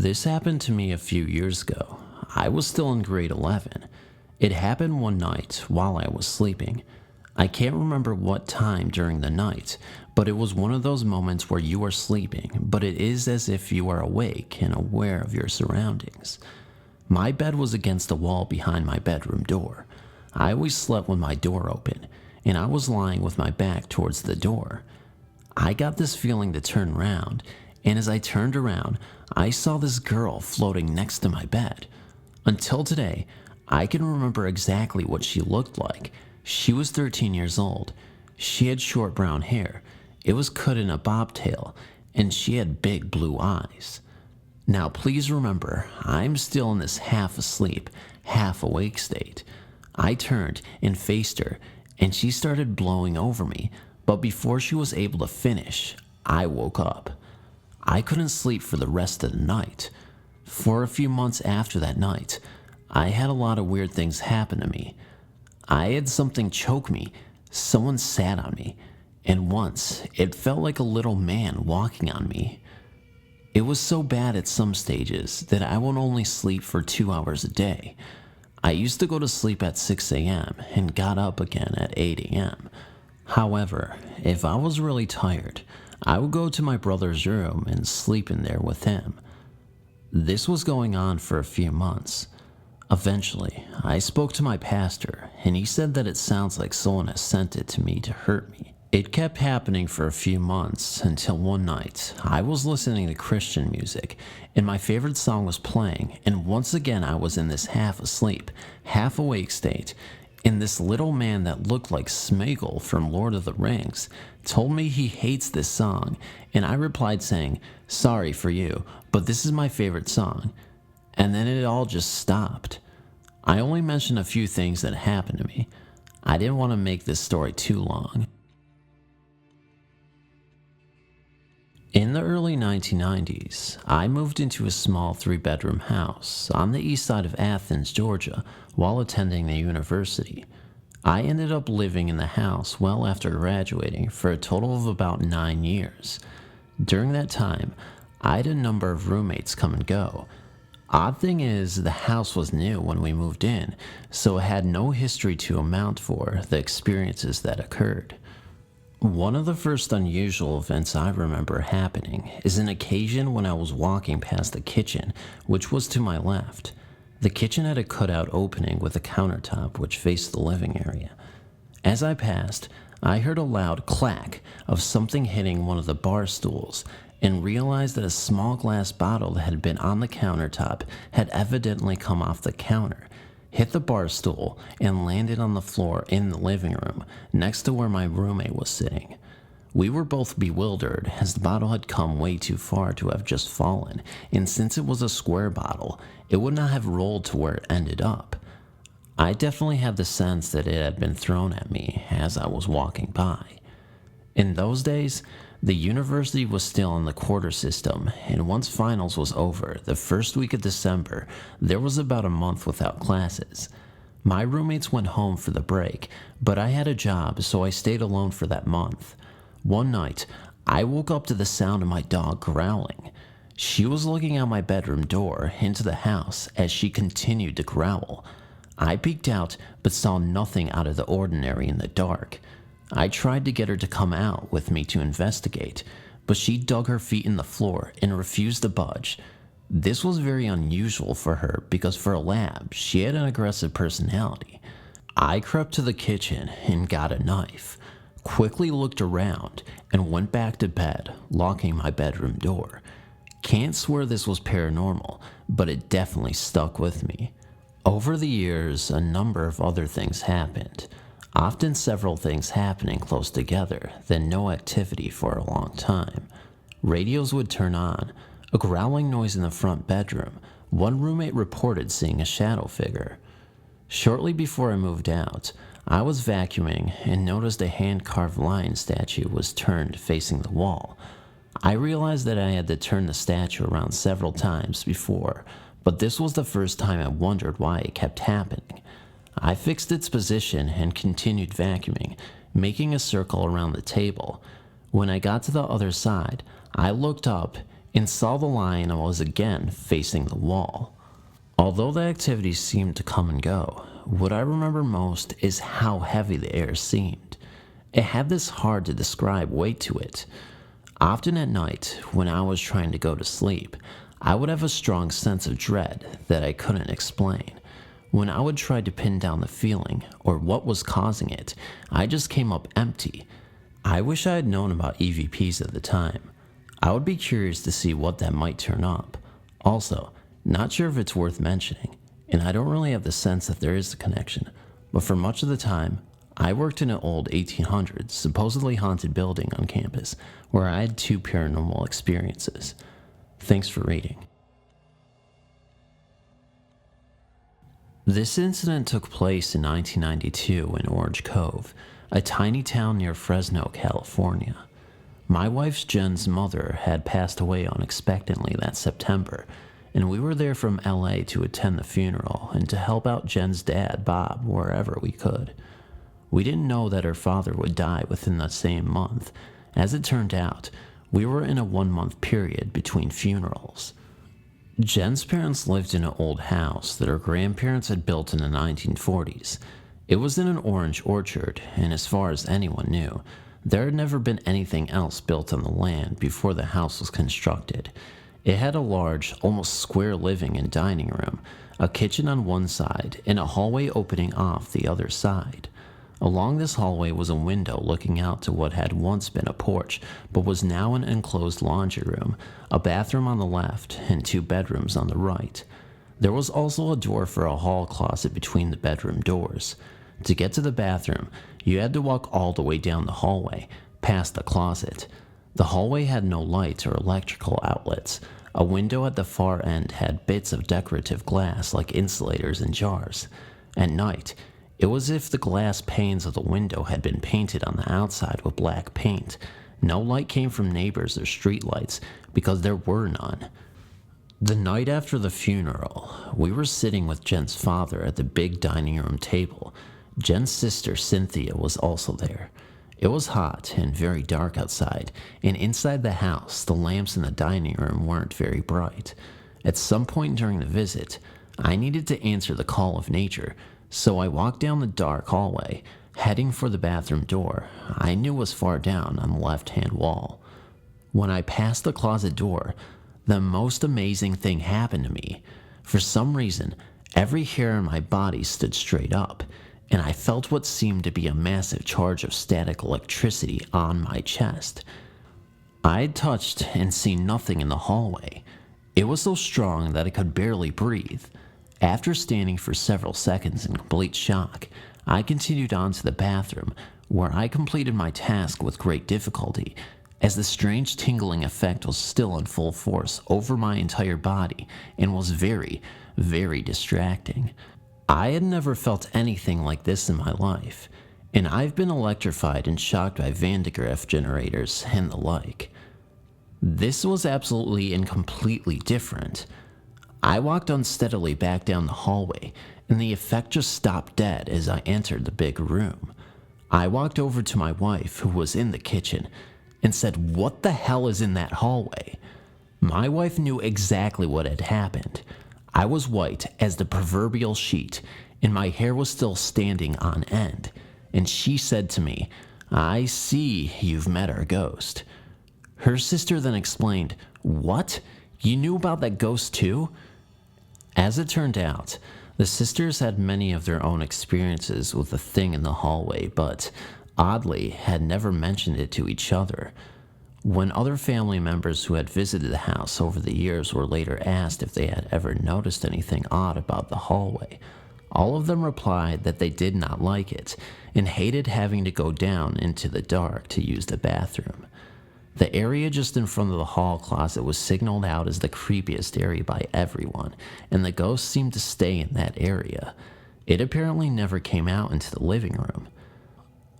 This happened to me a few years ago. I was still in grade 11. It happened one night while I was sleeping. I can't remember what time during the night, but it was one of those moments where you are sleeping, but it is as if you are awake and aware of your surroundings. My bed was against the wall behind my bedroom door. I always slept with my door open, and I was lying with my back towards the door. I got this feeling to turn around, and as I turned around, I saw this girl floating next to my bed. Until today, I can remember exactly what she looked like. She was 13 years old. She had short brown hair. It was cut in a bobtail, and she had big blue eyes. Now please remember, I'm still in this half asleep, half awake state. I turned and faced her, and she started blowing over me, but before she was able to finish, I woke up. I couldn't sleep for the rest of the night. For a few months after that night, I had a lot of weird things happen to me. I had something choke me, someone sat on me, and once it felt like a little man walking on me. It was so bad at some stages that I would only sleep for 2 hours a day. I used to go to sleep at 6 a.m. and got up again at 8 a.m. However, if I was really tired, I would go to my brother's room and sleep in there with him. This was going on for a few months. Eventually, I spoke to my pastor, and he said that it sounds like someone has sent it to me to hurt me. It kept happening for a few months until one night, I was listening to Christian music, and my favorite song was playing, and once again I was in this half asleep, half awake state, and this little man that looked like Smeagol from Lord of the Rings told me he hates this song, and I replied saying, "Sorry for you, but this is my favorite song." And then it all just stopped. I only mentioned a few things that happened to me. I didn't want to make this story too long. In the early 1990s, I moved into a small 3-bedroom house on the east side of Athens, Georgia, while attending the university. I ended up living in the house well after graduating for a total of about 9 years. During that time, I had a number of roommates come and go. Odd thing is, the house was new when we moved in, so it had no history to amount for the experiences that occurred. One of the first unusual events I remember happening is an occasion when I was walking past the kitchen, which was to my left. The kitchen had a cutout opening with a countertop which faced the living area. As I passed, I heard a loud clack of something hitting one of the bar stools and realized that a small glass bottle that had been on the countertop had evidently come off the counter, hit the bar stool, and landed on the floor in the living room next to where my roommate was sitting. We were both bewildered as the bottle had come way too far to have just fallen, and since it was a square bottle, it would not have rolled to where it ended up. I definitely had the sense that it had been thrown at me as I was walking by. In those days, the university was still in the quarter system, and once finals was over, the first week of December, there was about a month without classes. My roommates went home for the break, but I had a job, so I stayed alone for that month. One night, I woke up to the sound of my dog growling. She was looking out my bedroom door into the house as she continued to growl. I peeked out, but saw nothing out of the ordinary in the dark. I tried to get her to come out with me to investigate, but she dug her feet in the floor and refused to budge. This was very unusual for her because for a lab, she had an aggressive personality. I crept to the kitchen and got a knife, quickly looked around, and went back to bed, locking my bedroom door. Can't swear this was paranormal, but it definitely stuck with me. Over the years, a number of other things happened. Often several things happening close together, then no activity for a long time. Radios would turn on, a growling noise in the front bedroom. One roommate reported seeing a shadow figure. Shortly before I moved out, I was vacuuming and noticed a hand-carved lion statue was turned facing the wall. I realized that I had to turn the statue around several times before, but this was the first time I wondered why it kept happening. I fixed its position and continued vacuuming, making a circle around the table. When I got to the other side, I looked up and saw the lion was again facing the wall. Although the activity seemed to come and go, what I remember most is how heavy the air seemed. It had this hard to describe weight to it. Often at night, when I was trying to go to sleep, I would have a strong sense of dread that I couldn't explain. When I would try to pin down the feeling or what was causing it, I just came up empty. I wish I had known about EVPs at the time. I would be curious to see what that might turn up. Also, not sure if it's worth mentioning, and I don't really have the sense that there is a connection, but for much of the time, I worked in an old 1800s, supposedly haunted building on campus, where I had 2 paranormal experiences. Thanks for reading. This incident took place in 1992 in Orange Cove, a tiny town near Fresno, California. My wife's Jen's mother had passed away unexpectedly that September, and we were there from LA to attend the funeral and to help out Jen's dad, Bob, wherever we could. We didn't know that her father would die within the same month. As it turned out, we were in a 1-month period between funerals. Jen's parents lived in an old house that her grandparents had built in the 1940s. It was in an orange orchard, and as far as anyone knew, there had never been anything else built on the land before the house was constructed. It had a large, almost square living and dining room, a kitchen on one side, and a hallway opening off the other side. Along this hallway was a window looking out to what had once been a porch, but was now an enclosed laundry room, a bathroom on the left, and 2 bedrooms on the right. There was also a door for a hall closet between the bedroom doors. To get to the bathroom, you had to walk all the way down the hallway, past the closet. The hallway had no lights or electrical outlets. A window at the far end had bits of decorative glass like insulators and jars. At night, it was as if the glass panes of the window had been painted on the outside with black paint. No light came from neighbors or streetlights because there were none. The night after the funeral, we were sitting with Jen's father at the big dining room table. Jen's sister, Cynthia, was also there. It was hot and very dark outside, and inside the house, the lamps in the dining room weren't very bright. At some point during the visit, I needed to answer the call of nature, so I walked down the dark hallway, heading for the bathroom door I knew was far down on the left-hand wall. When I passed the closet door, the most amazing thing happened to me. For some reason, every hair on my body stood straight up, and I felt what seemed to be a massive charge of static electricity on my chest. I had touched and seen nothing in the hallway. It was so strong that I could barely breathe. After standing for several seconds in complete shock, I continued on to the bathroom, where I completed my task with great difficulty, as the strange tingling effect was still in full force over my entire body and was very, very distracting. I had never felt anything like this in my life, and I've been electrified and shocked by Van de Graaff generators and the like. This was absolutely and completely different. I walked unsteadily back down the hallway, and the effect just stopped dead as I entered the big room. I walked over to my wife, who was in the kitchen, and said, "What the hell is in that hallway?" My wife knew exactly what had happened. I was white as the proverbial sheet, and my hair was still standing on end, and she said to me, "I see you've met our ghost." Her sister then explained, "What? You knew about that ghost too?" As it turned out, the sisters had many of their own experiences with the thing in the hallway, but oddly had never mentioned it to each other. When other family members who had visited the house over the years were later asked if they had ever noticed anything odd about the hallway, all of them replied that they did not like it and hated having to go down into the dark to use the bathroom. The area just in front of the hall closet was signaled out as the creepiest area by everyone, and the ghost seemed to stay in that area. It apparently never came out into the living room.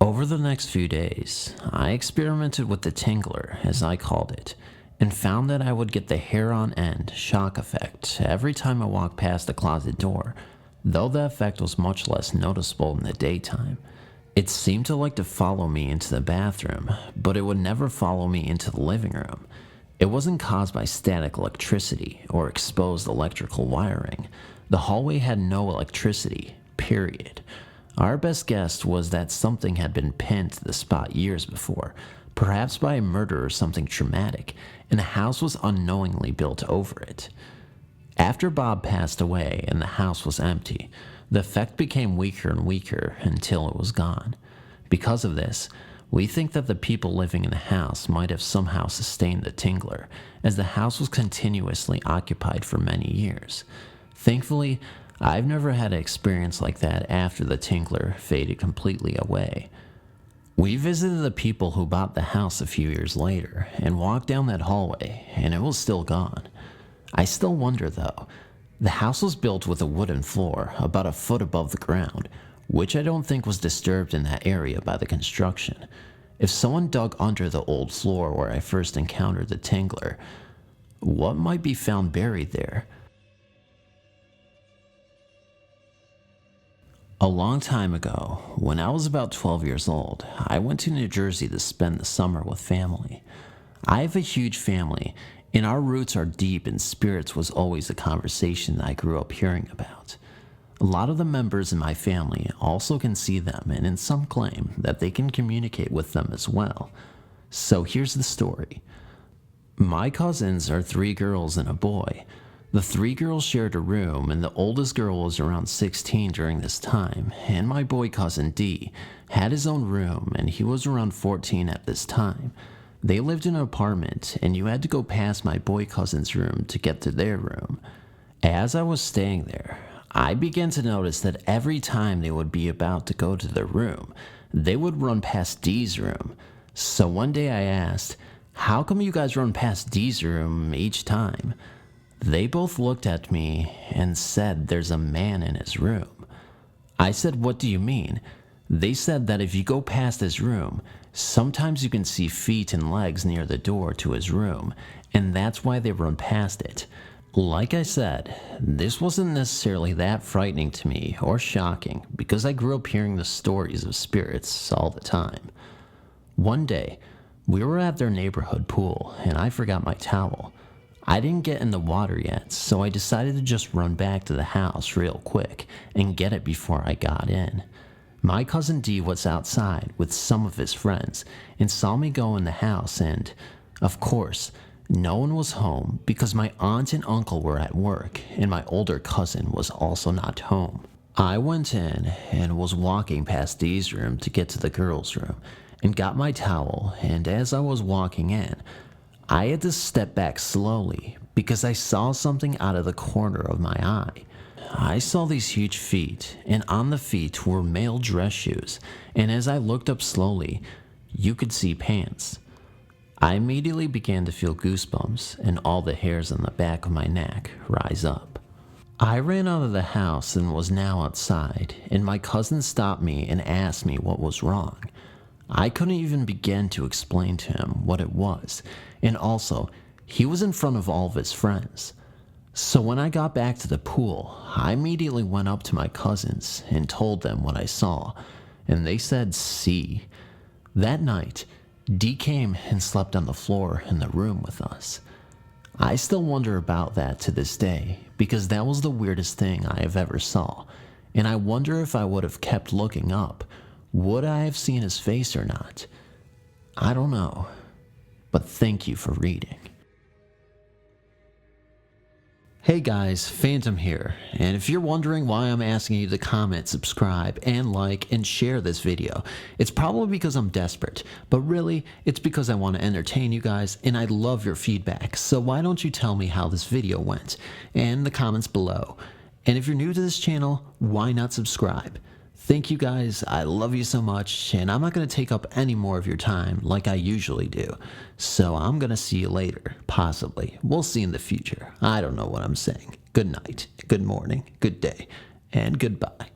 Over the next few days, I experimented with the tingler, as I called it, and found that I would get the hair on end shock effect every time I walked past the closet door, though the effect was much less noticeable in the daytime. It seemed to like to follow me into the bathroom, but it would never follow me into the living room. It wasn't caused by static electricity or exposed electrical wiring. The hallway had no electricity, period. Our best guess was that something had been pinned to the spot years before, perhaps by a murder or something traumatic, and the house was unknowingly built over it. After Bob passed away and the house was empty, the effect became weaker and weaker until it was gone. Because of this, we think that the people living in the house might have somehow sustained the tingler, as the house was continuously occupied for many years. Thankfully, I've never had an experience like that after the tingler faded completely away. We visited the people who bought the house a few years later and walked down that hallway, and it was still gone. I still wonder though. The house was built with a wooden floor about a foot above the ground, which I don't think was disturbed in that area by the construction. If someone dug under the old floor where I first encountered the tingler, what might be found buried there? A long time ago, when I was about 12 years old, I went to New Jersey to spend the summer with family. I have a huge family, and our roots are deep, and spirits was always a conversation that I grew up hearing about. A lot of the members in my family also can see them, and some claim that they can communicate with them as well. So here's the story. My cousins are 3 girls and a boy. The 3 girls shared a room, and the oldest girl was around 16 during this time, and my boy cousin D had his own room, and he was around 14 at this time. They lived in an apartment, and you had to go past my boy cousin's room to get to their room. As I was staying there, I began to notice that every time they would be about to go to their room, they would run past D's room. So one day I asked, "How come you guys run past D's room each time?" They both looked at me and said there's a man in his room. I said, "What do you mean?" They said that if you go past his room, sometimes you can see feet and legs near the door to his room, and that's why they run past it. Like I said, this wasn't necessarily that frightening to me or shocking because I grew up hearing the stories of spirits all the time. One day, we were at their neighborhood pool and I forgot my towel. I didn't get in the water yet, so I decided to just run back to the house real quick and get it before I got in. My cousin D was outside with some of his friends and saw me go in the house, and, of course, no one was home because my aunt and uncle were at work and my older cousin was also not home. I went in and was walking past D's room to get to the girls' room and got my towel, and as I was walking in, I had to step back slowly because I saw something out of the corner of my eye. I saw these huge feet, and on the feet were male dress shoes, and as I looked up slowly, you could see pants. I immediately began to feel goosebumps, and all the hairs on the back of my neck rise up. I ran out of the house and was now outside, and my cousin stopped me and asked me what was wrong. I couldn't even begin to explain to him what it was, and also, he was in front of all of his friends. So when I got back to the pool, I immediately went up to my cousins and told them what I saw, and they said, "See." That night, D came and slept on the floor in the room with us. I still wonder about that to this day, because that was the weirdest thing I have ever saw, and I wonder if I would have kept looking up, would I have seen his face or not? I don't know, but thank you for reading. Hey guys, Phantom here, and if you're wondering why I'm asking you to comment, subscribe, and like, and share this video, it's probably because I'm desperate, but really, it's because I want to entertain you guys, and I love your feedback, so why don't you tell me how this video went, in the comments below. And if you're new to this channel, why not subscribe? Thank you guys, I love you so much, and I'm not going to take up any more of your time like I usually do. So I'm going to see you later, possibly. We'll see in the future. I don't know what I'm saying. Good night, good morning, good day, and goodbye.